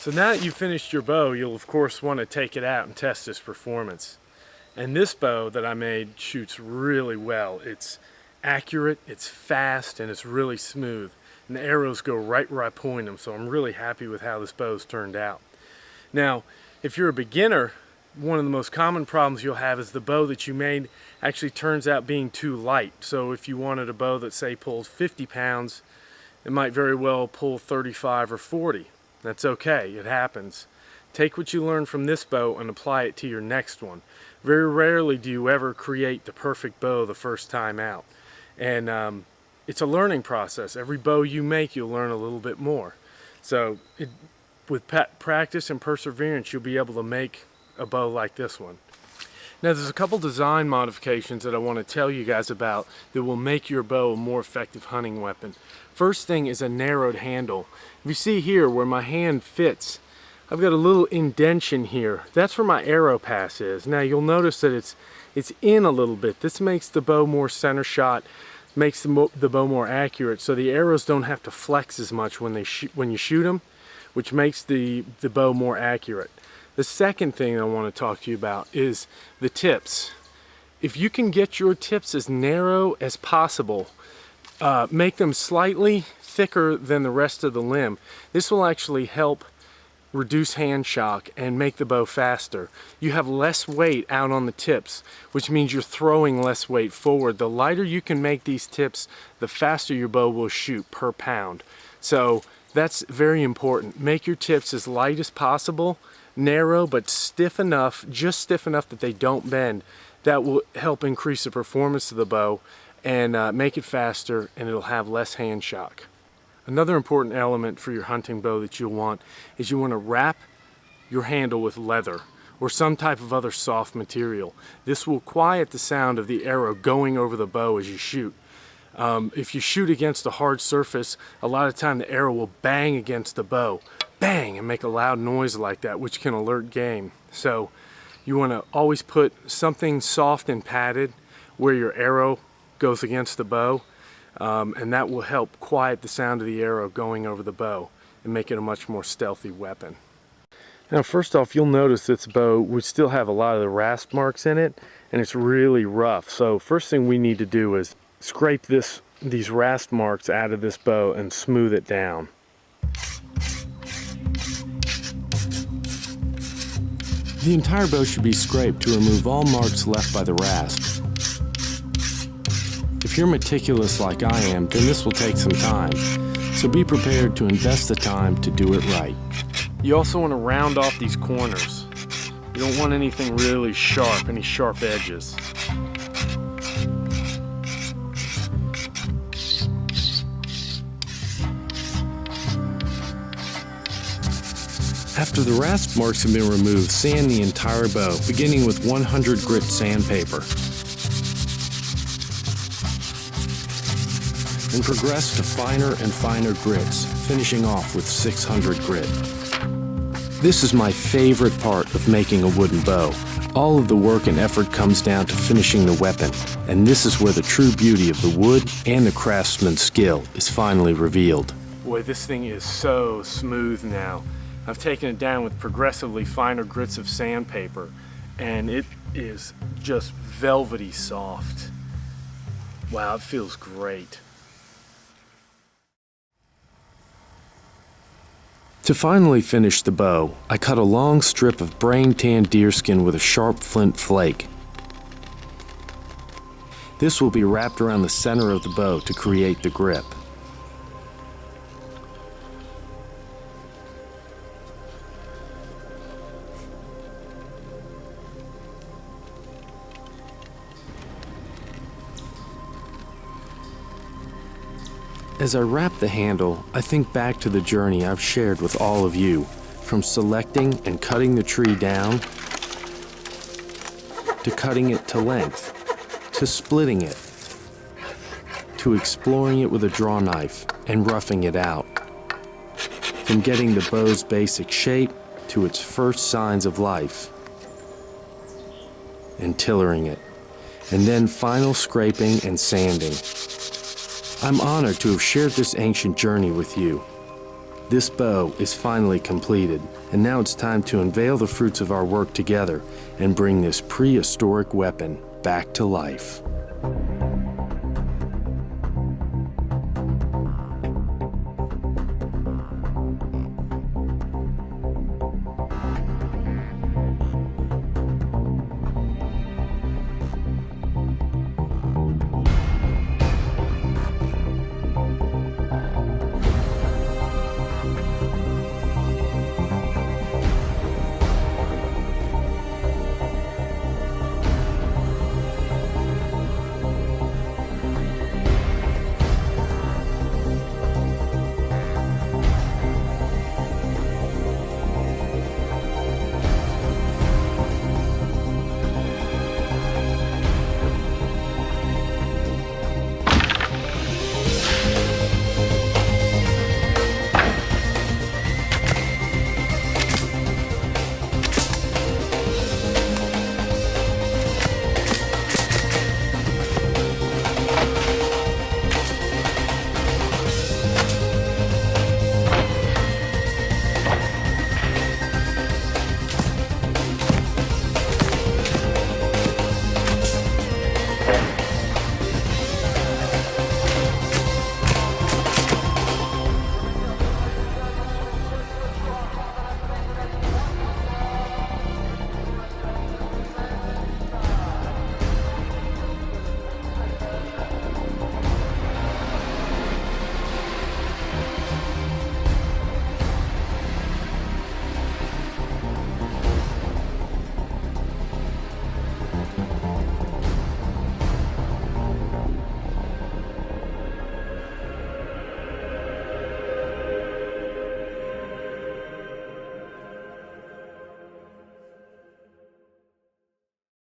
So now that you've finished your bow, you'll of course want to take it out and test its performance. And this bow that I made shoots really well. It's accurate, it's fast, and it's really smooth. And the arrows go right where I point them, so I'm really happy with how this bow's turned out. Now, if you're a beginner, one of the most common problems you'll have is the bow that you made actually turns out being too light. So if you wanted a bow that, say, pulls 50 pounds, it might very well pull 35 or 40. That's okay, it happens. Take what you learned from this bow and apply it to your next one. Very rarely do you ever create the perfect bow the first time out. And it's a learning process. Every bow you make, you'll learn a little bit more. So with practice and perseverance, you'll be able to make a bow like this one. Now there's a couple design modifications that I want to tell you guys about that will make your bow a more effective hunting weapon. First thing is a narrowed handle. If you see here where my hand fits, I've got a little indentation here. That's where my arrow pass is. Now you'll notice that it's in a little bit. This makes the bow more center shot, makes the bow more accurate, so the arrows don't have to flex as much when you shoot them, which makes the bow more accurate. The second thing I want to talk to you about is the tips. If you can get your tips as narrow as possible, make them slightly thicker than the rest of the limb. This will actually help reduce hand shock and make the bow faster. You have less weight out on the tips, which means you're throwing less weight forward. The lighter you can make these tips, the faster your bow will shoot per pound. So that's very important. Make your tips as light as possible, narrow but stiff enough, just stiff enough that they don't bend. That will help increase the performance of the bow and make it faster, and it'll have less hand shock. Another important element for your hunting bow that you'll want is you want to wrap your handle with leather or some type of other soft material. This will quiet the sound of the arrow going over the bow as you shoot. If you shoot against a hard surface, a lot of time the arrow will bang against the bow, bang, and make a loud noise like that, which can alert game. So you want to always put something soft and padded where your arrow goes against the bow, and that will help quiet the sound of the arrow going over the bow and make it a much more stealthy weapon. Now first off, you'll notice this bow would still have a lot of the rasp marks in it, and it's really rough. So first thing we need to do is scrape these rasp marks out of this bow and smooth it down. The entire bow should be scraped to remove all marks left by the rasp. If you're meticulous like I am, then this will take some time, so be prepared to invest the time to do it right. You also want to round off these corners. You don't want anything really sharp, any sharp edges. After the rasp marks have been removed, sand the entire bow, beginning with 100 grit sandpaper, and progress to finer and finer grits, finishing off with 600 grit. This is my favorite part of making a wooden bow. All of the work and effort comes down to finishing the weapon, and this is where the true beauty of the wood and the craftsman's skill is finally revealed. Boy, this thing is so smooth now. I've taken it down with progressively finer grits of sandpaper, and it is just velvety soft. Wow, it feels great. To finally finish the bow, I cut a long strip of brain-tanned deerskin with a sharp flint flake. This will be wrapped around the center of the bow to create the grip. As I wrap the handle, I think back to the journey I've shared with all of you, from selecting and cutting the tree down, to cutting it to length, to splitting it, to exploring it with a draw knife and roughing it out, from getting the bow's basic shape to its first signs of life, and tillering it, and then final scraping and sanding. I'm honored to have shared this ancient journey with you. This bow is finally completed, and now it's time to unveil the fruits of our work together and bring this prehistoric weapon back to life.